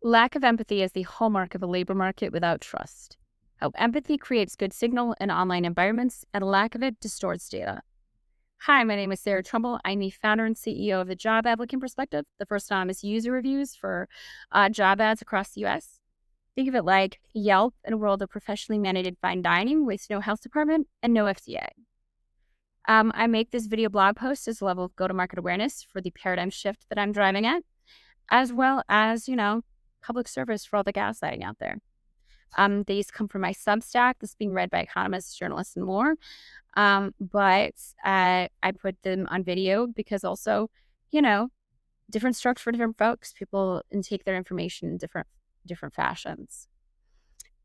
Lack of empathy is the hallmark of a labor market without trust. How empathy creates good signal in online environments, and a lack of it distorts data. Hi, my name is Sarah Trumbull. I'm the founder and CEO of the Job Applicant Perspective, the first anonymous user reviews for job ads across the U.S. Think of it like Yelp in a world of professionally managed fine dining with no health department and no FDA. I make this video blog post as a level of go-to-market awareness for the paradigm shift that I'm driving at, as well as, public service for all the gaslighting out there. These come from my Substack. This is being read by economists, journalists, and more. But I put them on video because also, different strokes for different folks. People intake their information in different fashions.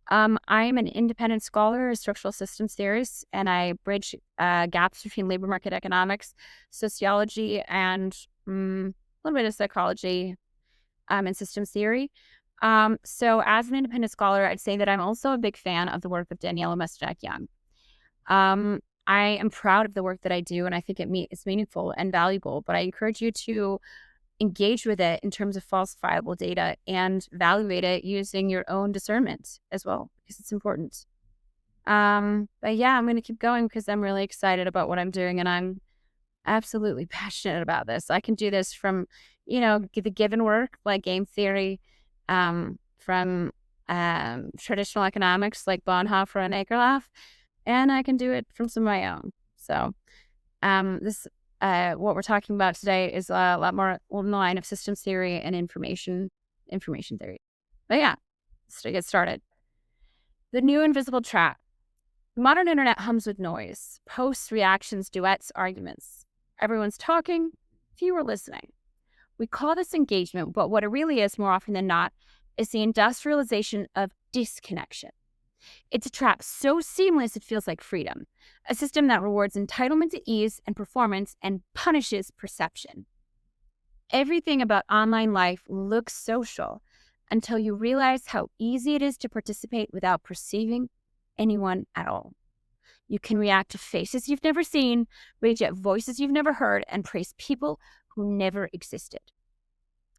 I'm an independent scholar, a structural systems theorist, and I bridge gaps between labor market economics, sociology, and a little bit of psychology and systems theory. So as an independent scholar, I'd say that I'm also a big fan of the work of Daniela Mestnak-Young. I am proud of the work that I do, and I think it's meaningful and valuable, but I encourage you to engage with it in terms of falsifiable data and evaluate it using your own discernment as well, because it's important. But yeah, I'm going to keep going because I'm really excited about what I'm doing, and I'm absolutely passionate about this. I can do this from, the given work like game theory, from traditional economics like Bonhoeffer and Akerlof, and I can do it from some of my own. So what we're talking about today is a lot more along the line of systems theory and information theory. But yeah, let's get started. The new invisible trap. The modern internet hums with noise, posts, reactions, duets, arguments. Everyone's talking, fewer listening. We call this engagement, but what it really is more often than not is the industrialization of disconnection. It's a trap so seamless it feels like freedom, a system that rewards entitlement to ease and performance and punishes perception. Everything about online life looks social until you realize how easy it is to participate without perceiving anyone at all. You can react to faces you've never seen, rage at voices you've never heard, and praise people who never existed.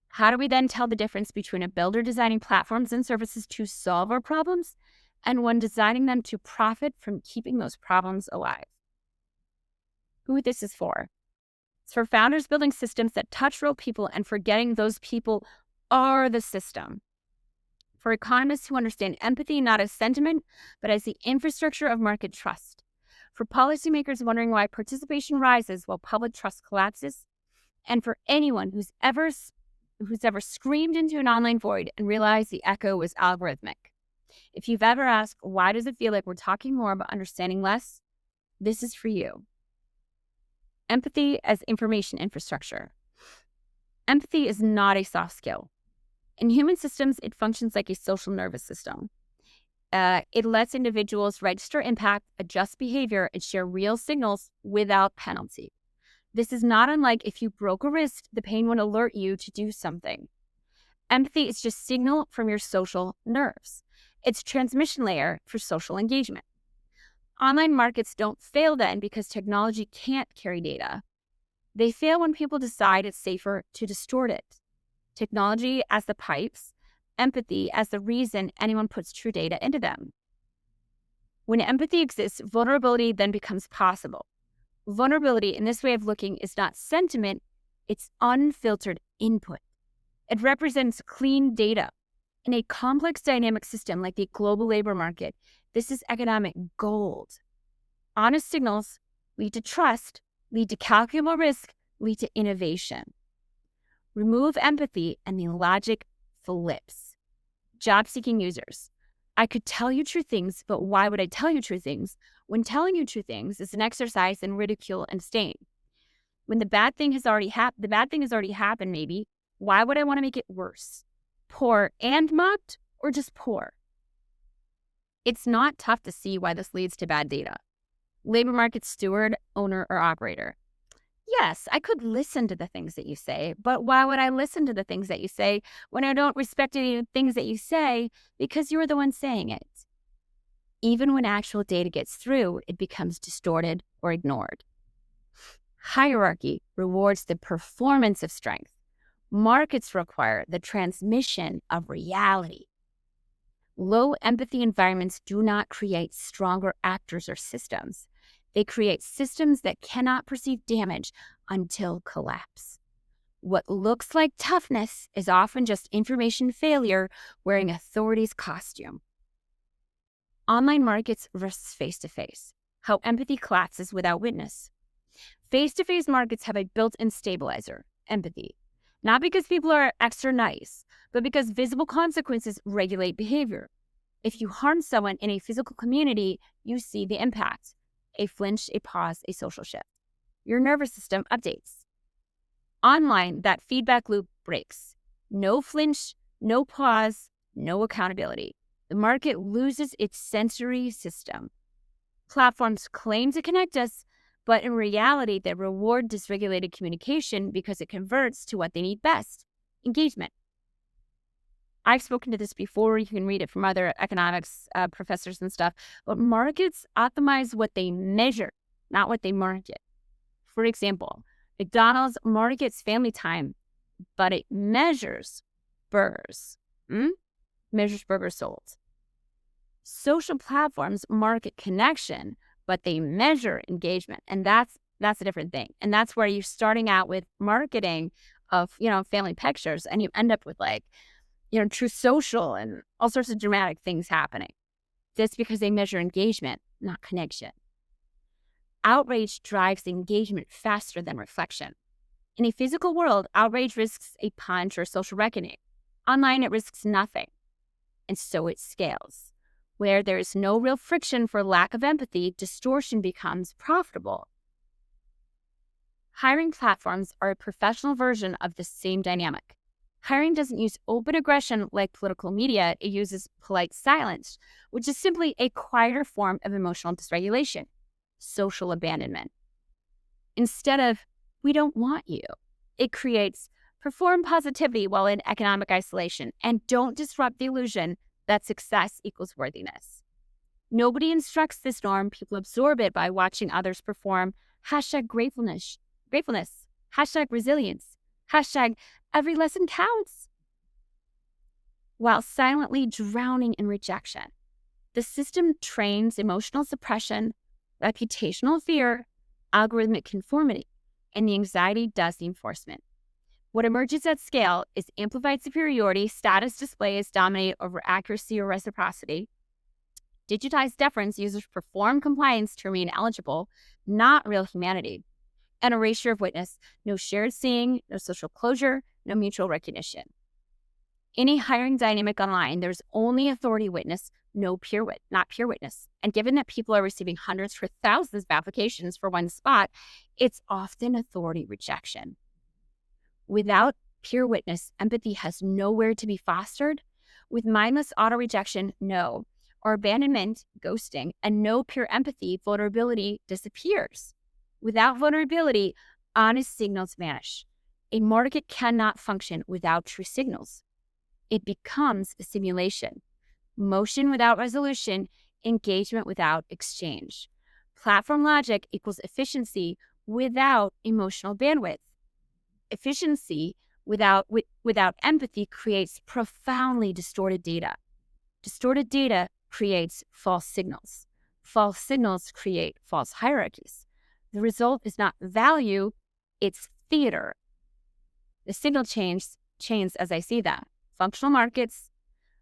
How do we then tell the difference between a builder designing platforms and services to solve our problems and one designing them to profit from keeping those problems alive? Who this is for? It's for founders building systems that touch real people and forgetting those people are the system. For economists who understand empathy not as sentiment, but as the infrastructure of market trust. For policymakers wondering why participation rises while public trust collapses. And for anyone who's ever screamed into an online void and realized the echo was algorithmic. If you've ever asked, why does it feel like we're talking more but understanding less? This is for you. Empathy as information infrastructure. Empathy is not a soft skill. In human systems, it functions like a social nervous system. It lets individuals register impact, adjust behavior, and share real signals without penalty. This is not unlike if you broke a wrist, the pain would alert you to do something. Empathy is just signal from your social nerves. It's transmission layer for social engagement. Online markets don't fail then because technology can't carry data. They fail when people decide it's safer to distort it. Technology as the pipes, empathy as the reason anyone puts true data into them. When empathy exists, vulnerability then becomes possible. Vulnerability in this way of looking is not sentiment, it's unfiltered input. It represents clean data. In a complex dynamic system like the global labor market, this is economic gold. Honest signals lead to trust, lead to calculable risk, lead to innovation. Remove empathy and the logic flips. Job-seeking users. I could tell you true things, but why would I tell you true things when telling you true things is an exercise in ridicule and disdain? When the bad thing has already happened, maybe, why would I want to make it worse? Poor and mocked, or just poor? It's not tough to see why this leads to bad data. Labor market steward, owner, or operator. Yes, I could listen to the things that you say, but why would I listen to the things that you say when I don't respect any of the things that you say because you're the one saying it? Even when actual data gets through, it becomes distorted or ignored. Hierarchy rewards the performance of strength, Markets require the transmission of reality. Low empathy environments do not create stronger actors or systems. They create systems that cannot perceive damage until collapse. What looks like toughness is often just information failure wearing authority's costume. Online markets versus face-to-face. How empathy collapses without witness. Face-to-face markets have a built-in stabilizer, empathy. Not because people are extra nice, but because visible consequences regulate behavior. If you harm someone in a physical community, you see the impact. A flinch, a pause, a social shift. Your nervous system updates. Online, that feedback loop breaks. No flinch, no pause, no accountability. The market loses its sensory system. Platforms claim to connect us, but in reality, they reward dysregulated communication because it converts to what they need best, engagement. I've spoken to this before. You can read it from other economics professors and stuff. But markets optimize what they measure, not what they market. For example, McDonald's markets family time, but it measures burgers. Measures burgers sold. Social platforms market connection, but they measure engagement. And that's a different thing. And that's where you're starting out with marketing of, family pictures, and you end up with true social and all sorts of dramatic things happening. That's because they measure engagement, not connection. Outrage drives engagement faster than reflection. In a physical world, outrage risks a punch or social reckoning. Online, it risks nothing. And so it scales. Where there is no real friction for lack of empathy, distortion becomes profitable. Hiring platforms are a professional version of the same dynamic. Hiring doesn't use open aggression like political media. It uses polite silence, which is simply a quieter form of emotional dysregulation, social abandonment. Instead of, we don't want you, it creates perform positivity while in economic isolation, and don't disrupt the illusion that success equals worthiness. Nobody instructs this norm. People absorb it by watching others perform. #gratefulness, #resilience, #every lesson counts. While silently drowning in rejection, the system trains emotional suppression, reputational fear, algorithmic conformity, and the anxiety does the enforcement. What emerges at scale is amplified superiority, status displays dominate over accuracy or reciprocity. Digitized deference, users perform compliance to remain eligible, not real humanity. An erasure of witness, no shared seeing, no social closure, no mutual recognition. In a hiring dynamic online, there's only authority witness, not peer witness. And given that people are receiving hundreds or thousands of applications for one spot, it's often authority rejection. Without peer witness, empathy has nowhere to be fostered. With mindless auto-rejection, no. Or abandonment, ghosting, and no peer empathy, vulnerability disappears. Without vulnerability, honest signals vanish. A market cannot function without true signals. It becomes a simulation. Motion without resolution, engagement without exchange. Platform logic equals efficiency without emotional bandwidth. Efficiency without empathy creates profoundly distorted data. Distorted data creates false signals. False signals create false hierarchies. The result is not value, it's theater. The signal chains as I see them. Functional markets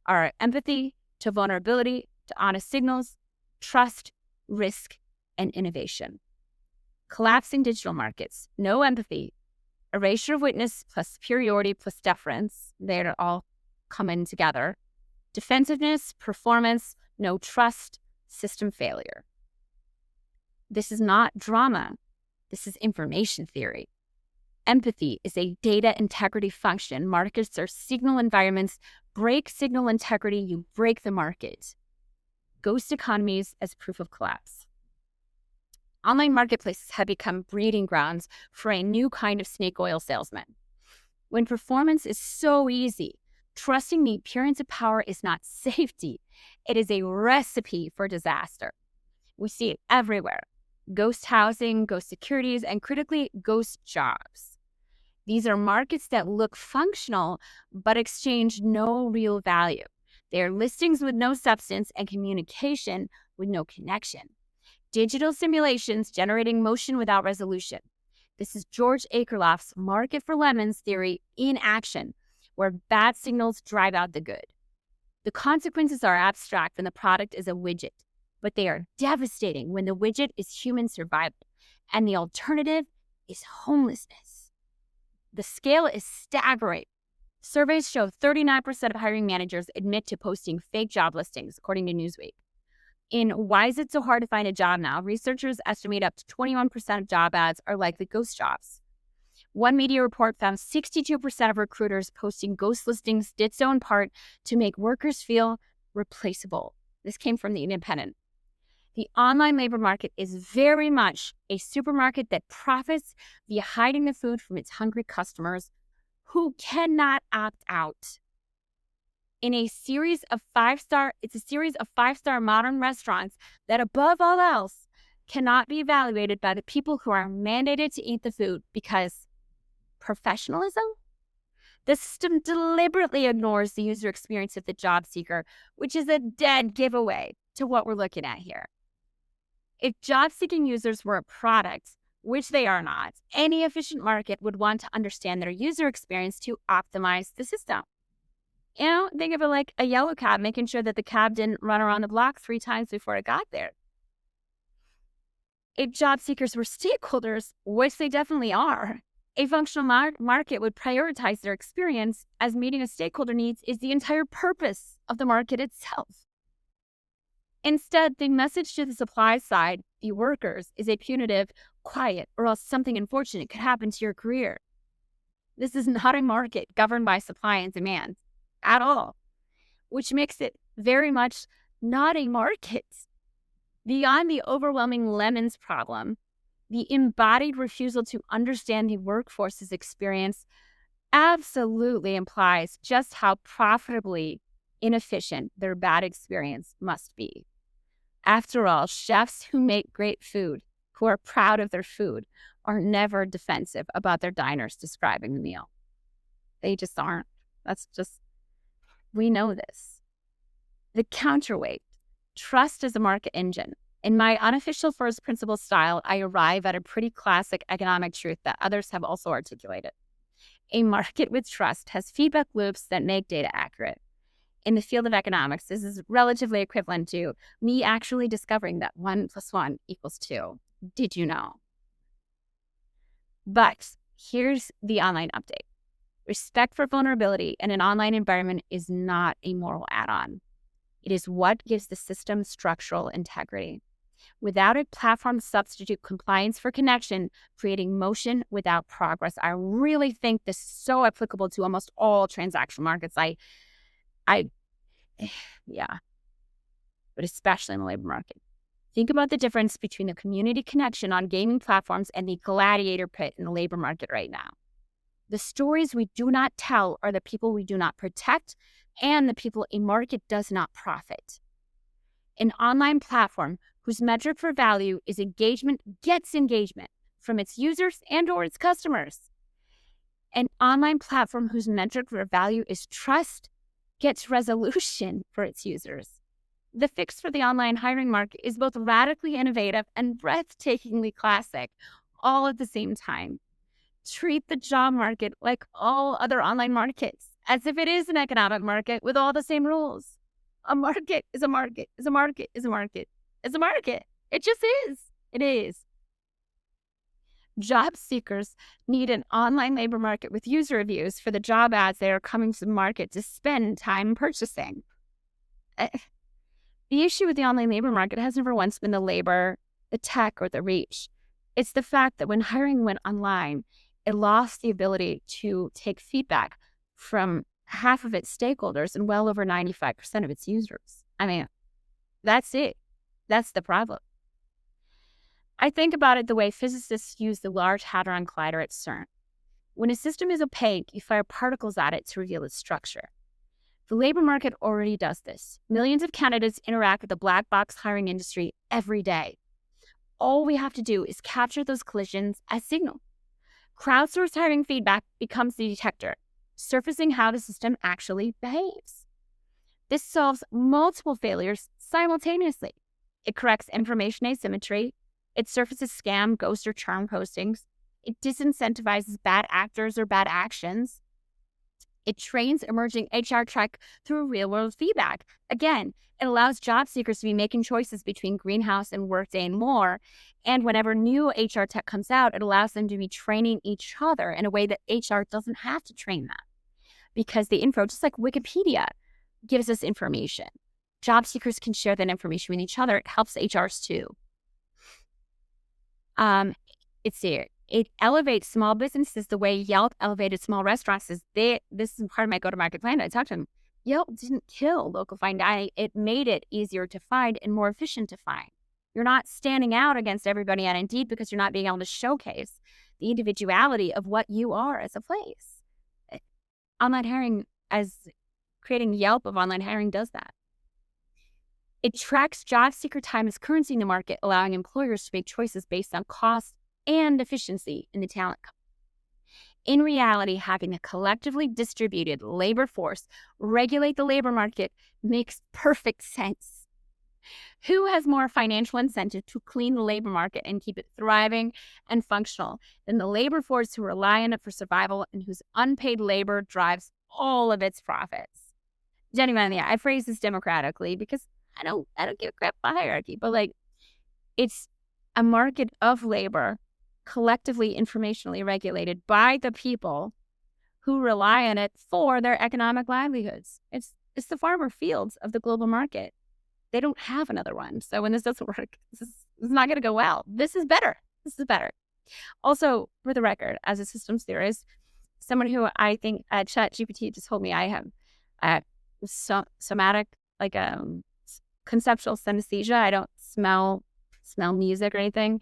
are empathy to vulnerability to honest signals, trust, risk, and innovation. Collapsing digital markets, no empathy, erasure of witness plus superiority plus deference, they're all coming together. Defensiveness, performance, no trust, system failure. This is not drama. This is information theory. Empathy is a data integrity function. Markets are signal environments. Break signal integrity, you break the market. Ghost economies as proof of collapse. Online marketplaces have become breeding grounds for a new kind of snake oil salesman. When performance is so easy, trusting the appearance of power is not safety. It is a recipe for disaster. We see it everywhere. Ghost housing, ghost securities, and critically, ghost jobs. These are markets that look functional, but exchange no real value. They are listings with no substance and communication with no connection. Digital simulations generating motion without resolution. This is George Akerlof's market for lemons theory in action, where bad signals drive out the good. The consequences are abstract when the product is a widget, but they are devastating when the widget is human survival, and the alternative is homelessness. The scale is staggering. Surveys show 39% of hiring managers admit to posting fake job listings, according to Newsweek. In Why Is It So Hard to Find a Job Now?, researchers estimate up to 21% of job ads are likely ghost jobs. One media report found 62% of recruiters posting ghost listings did so in part to make workers feel replaceable. This came from The Independent. The online labor market is very much a supermarket that profits via hiding the food from its hungry customers who cannot opt out. It's a series of five-star modern restaurants that, above all else, cannot be evaluated by the people who are mandated to eat the food because professionalism? The system deliberately ignores the user experience of the job seeker, which is a dead giveaway to what we're looking at here. If job-seeking users were a product, which they are not, any efficient market would want to understand their user experience to optimize the system. Think of it like a yellow cab, making sure that the cab didn't run around the block 3 times before it got there. If job seekers were stakeholders, which they definitely are, a functional market would prioritize their experience, as meeting a stakeholder needs is the entire purpose of the market itself. Instead, the message to the supply side, the workers, is a punitive, quiet, or else something unfortunate could happen to your career. This is not a market governed by supply and demand at all, which makes it very much not a market. Beyond the overwhelming lemons problem, the embodied refusal to understand the workforce's experience absolutely implies just how profitably inefficient their bad experience must be. After all, chefs who make great food, who are proud of their food, are never defensive about their diners describing the meal. They just aren't. We know this. The counterweight, trust as a market engine. In my unofficial first principle style, I arrive at a pretty classic economic truth that others have also articulated. A market with trust has feedback loops that make data accurate. In the field of economics, this is relatively equivalent to me actually discovering that 1 + 1 = 2. Did you know? But here's the online update. Respect for vulnerability in an online environment is not a moral add-on. It is what gives the system structural integrity. Without it, platforms substitute compliance for connection, creating motion without progress. I really think this is so applicable to almost all transactional markets. Yeah, but especially in the labor market. Think about the difference between the community connection on gaming platforms and the gladiator pit in the labor market right now. The stories we do not tell are the people we do not protect and the people a market does not profit. An online platform whose metric for value is engagement gets engagement from its users and or its customers. An online platform whose metric for value is trust gets resolution for its users. The fix for the online hiring market is both radically innovative and breathtakingly classic, all at the same time. Treat the job market like all other online markets, as if it is an economic market with all the same rules. A market is a market, is a market, is a market. It's a market. It just is. It is. Job seekers need an online labor market with user reviews for the job ads that are coming to the market to spend time purchasing. The issue with the online labor market has never once been the labor, the tech, or the reach. It's the fact that when hiring went online, it lost the ability to take feedback from half of its stakeholders and well over 95% of its users. That's it. That's the problem. I think about it the way physicists use the Large Hadron Collider at CERN. When a system is opaque, you fire particles at it to reveal its structure. The labor market already does this. Millions of candidates interact with the black box hiring industry every day. All we have to do is capture those collisions as signal. Crowdsourced hiring feedback becomes the detector, surfacing how the system actually behaves. This solves multiple failures simultaneously. It corrects information asymmetry. It surfaces scam, ghost, or charm postings. It disincentivizes bad actors or bad actions. It trains emerging HR tech through real-world feedback. Again, it allows job seekers to be making choices between Greenhouse and Workday and more. And whenever new HR tech comes out, it allows them to be training each other in a way that HR doesn't have to train them. Because the info, just like Wikipedia, gives us information. Job seekers can share that information with each other. It helps HRs too. It elevates small businesses the way Yelp elevated small restaurants. This is part of my go-to-market plan. I talked to them. Yelp didn't kill local fine dining. It made it easier to find and more efficient to find. You're not standing out against everybody on Indeed because you're not being able to showcase the individuality of what you are as a place. Online hiring, as creating Yelp of online hiring, does that. It tracks job seeker time as currency in the market, allowing employers to make choices based on cost and efficiency in the talent. In reality, having a collectively distributed labor force regulate the labor market makes perfect sense. Who has more financial incentive to clean the labor market and keep it thriving and functional than the labor force who rely on it for survival and whose unpaid labor drives all of its profits? Genuinely, I phrase this democratically because I don't give a crap about hierarchy, but like, it's a market of labor collectively informationally regulated by the people who rely on it for their economic livelihoods. It's the farmer fields of the global market. They don't have another one. So when this doesn't work, this is not going to go well. This is better. This is better. Also, for the record, as a systems theorist, someone who I think ChatGPT just told me I have somatic, like conceptual synesthesia. I don't smell music or anything,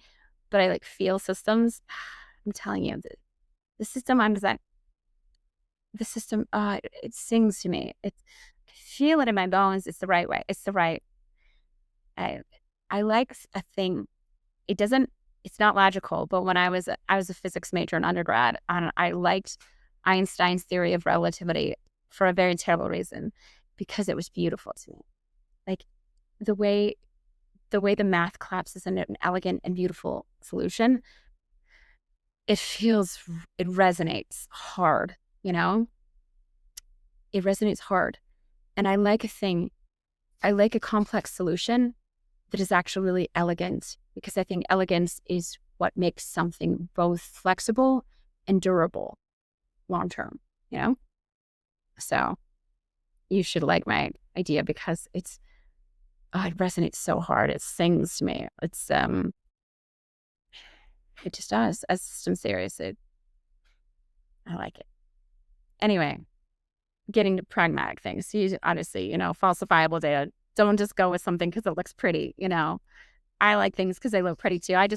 but I like feel systems. I'm telling you, the system I'm designing, the system, it sings to me. I feel it in my bones. It's the right way. It's the right. I like a thing. It's not logical, but when I was a physics major in undergrad, and I liked Einstein's theory of relativity for a very terrible reason, because it was beautiful to me. Like the way the math collapses into an elegant and beautiful solution, it resonates hard, you know? It resonates hard. And I like a complex solution that is actually really elegant, because I think elegance is what makes something both flexible and durable long-term, you know? So you should like my idea because it resonates so hard. It sings to me. It just does. As systems theories, I like it. Anyway, getting to pragmatic things. Honestly, falsifiable data. Don't just go with something because it looks pretty, I like things because they look pretty too. I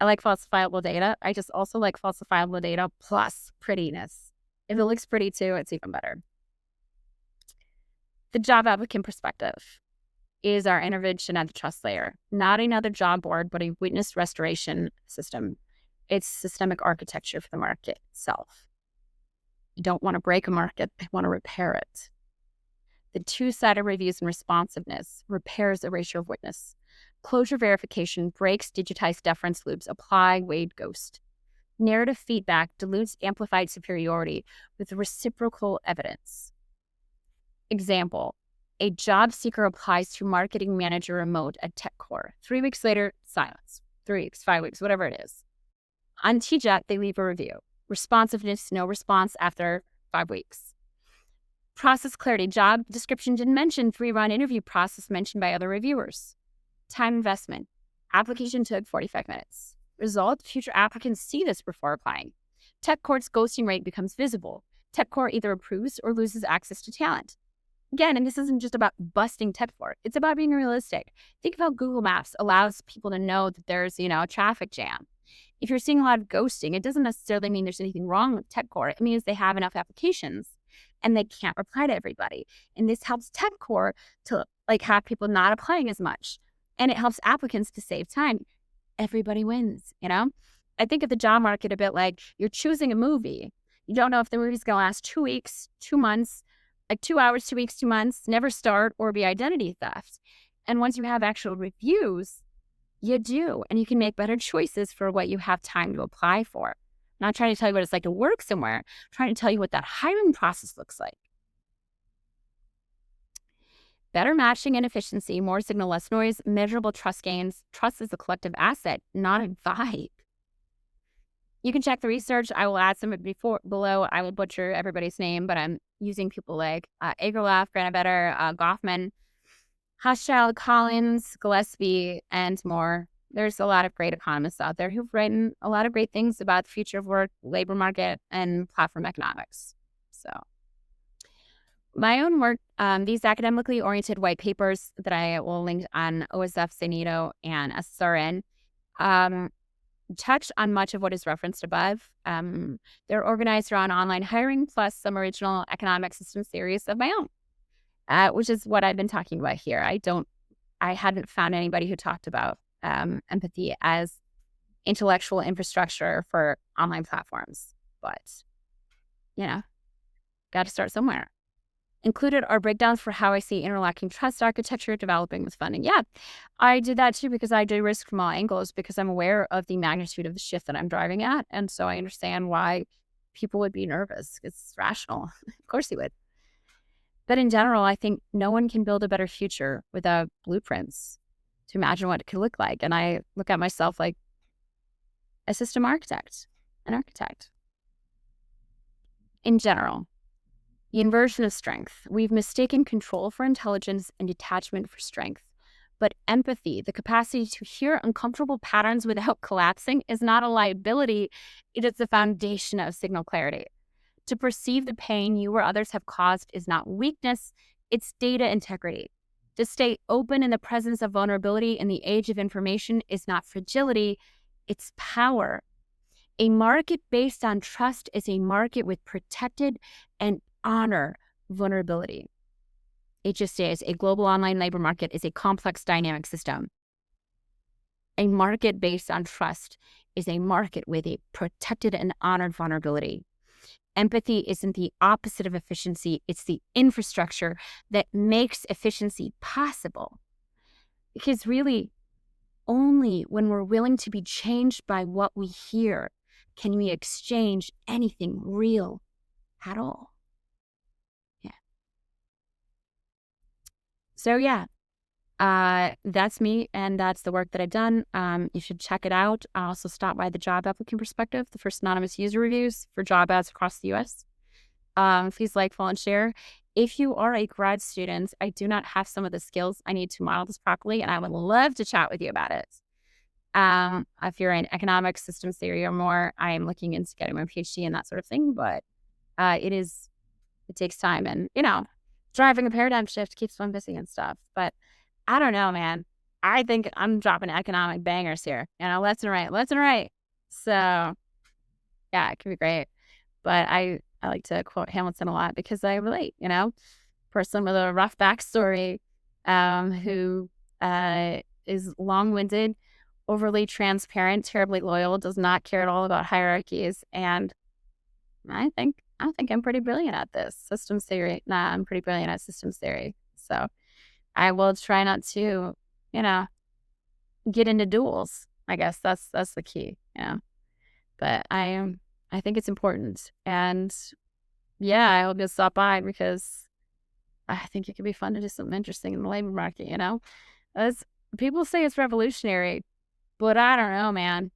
like falsifiable data. I just also like falsifiable data plus prettiness. If it looks pretty too, it's even better. The job applicant perspective is our intervention at the trust layer, not another job board, but a witness restoration system. It's systemic architecture for the market itself. You don't want to break a market, they want to repair it. The two-sided reviews and responsiveness repairs erasure of witness. Closure verification breaks digitized deference loops, apply Wade Ghost. Narrative feedback dilutes amplified superiority with reciprocal evidence. Example, a job seeker applies to marketing manager remote at TechCore. 3 weeks later, silence. 3 weeks, 5 weeks, whatever it is. On TJAT, they leave a review. Responsiveness, no response after 5 weeks. Process clarity, job description didn't mention 3-round interview process mentioned by other reviewers. Time investment, application took 45 minutes. Result, future applicants see this before applying. TechCore's ghosting rate becomes visible. TechCore either approves or loses access to talent. Again, and this isn't just about busting TechCore, it's about being realistic. Think of how Google Maps allows people to know that there's, a traffic jam. If you're seeing a lot of ghosting, it doesn't necessarily mean there's anything wrong with TechCore. It means they have enough applications and they can't reply to everybody. And this helps TechCore to have people not applying as much. And it helps applicants to save time. Everybody wins, I think of the job market a bit like you're choosing a movie. You don't know if the movie's going to last 2 weeks, 2 months, like 2 hours, 2 weeks, 2 months, never start, or be identity theft. And once you have actual reviews, you do, and you can make better choices for what you have time to apply for. I'm not trying to tell you what it's like to work somewhere. I'm trying to tell you what that hiring process looks like. Better matching and efficiency, more signal, less noise, measurable trust gains. Trust is a collective asset, not a vibe. You can check the research. I will add some below. I will butcher everybody's name, but I'm using people like Agerlof, Granabetter, Goffman, Hochschild, Collins, Gillespie, and more. There's a lot of great economists out there who've written a lot of great things about the future of work, labor market, and platform economics. So my own work, these academically oriented white papers that I will link on OSF, CNITO, and SSRN, touch on much of what is referenced above. They're organized around online hiring plus some original economic system theories of my own, which is what I've been talking about here. I hadn't found anybody who talked about empathy as intellectual infrastructure for online platforms, but got to start somewhere. Included are breakdowns for how I see interlocking trust architecture developing with funding. Yeah, I did that too because I do risk from all angles because I'm aware of the magnitude of the shift that I'm driving at. And so I understand why people would be nervous. It's rational. Of course they would. But in general, I think no one can build a better future without blueprints to imagine what it could look like. And I look at myself like a system architect, an architect. In general, the inversion of strength. We've mistaken control for intelligence and detachment for strength. But empathy, the capacity to hear uncomfortable patterns without collapsing, is not a liability. It is the foundation of signal clarity. To perceive the pain you or others have caused is not weakness, it's data integrity. To stay open in the presence of vulnerability in the age of information is not fragility, it's power. A market based on trust is a market with protected and honor vulnerability. It just is. A global online labor market is a complex dynamic system. A market based on trust is a market with a protected and honored vulnerability. Empathy isn't the opposite of efficiency. It's the infrastructure that makes efficiency possible. Because really, only when we're willing to be changed by what we hear can we exchange anything real at all. Yeah. So yeah, that's me, and that's the work that I've done. You should check it out. I also stop by the Job Applicant Perspective, the first anonymous user reviews for job ads across the U.S. Please like, follow, and share. If you are a grad student, I do not have some of the skills I need to model this properly, and I would love to chat with you about it. If you're in economics, systems theory, or more, I am looking into getting my PhD and that sort of thing, but it takes time, and driving a paradigm shift keeps one busy and stuff. But I don't know, man. I think I'm dropping economic bangers here, left and right. So yeah, it could be great. But I like to quote Hamilton a lot because I relate, person with a rough backstory, who is long-winded, overly transparent, terribly loyal, does not care at all about hierarchies. And I think I'm pretty brilliant at this. Systems theory. I'm pretty brilliant at systems theory. So I will try not to, get into duels. I guess that's the key. But I think it's important. And yeah, I hope you'll stop by because I think it could be fun to do something interesting in the labor market, As people say it's revolutionary, but I don't know, man.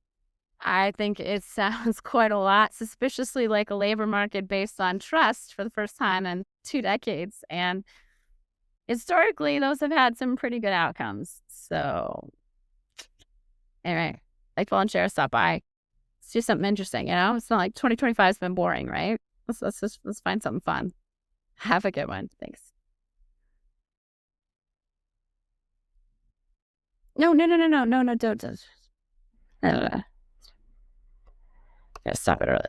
I think it sounds quite a lot suspiciously like a labor market based on trust for the first time in 2 decades. And historically, those have had some pretty good outcomes. So anyway, like, follow, and share, stop by. Let's do something interesting, It's not like 2025 has been boring, right? Let's find something fun. Have a good one. Thanks. No, don't. Gotta stop it early.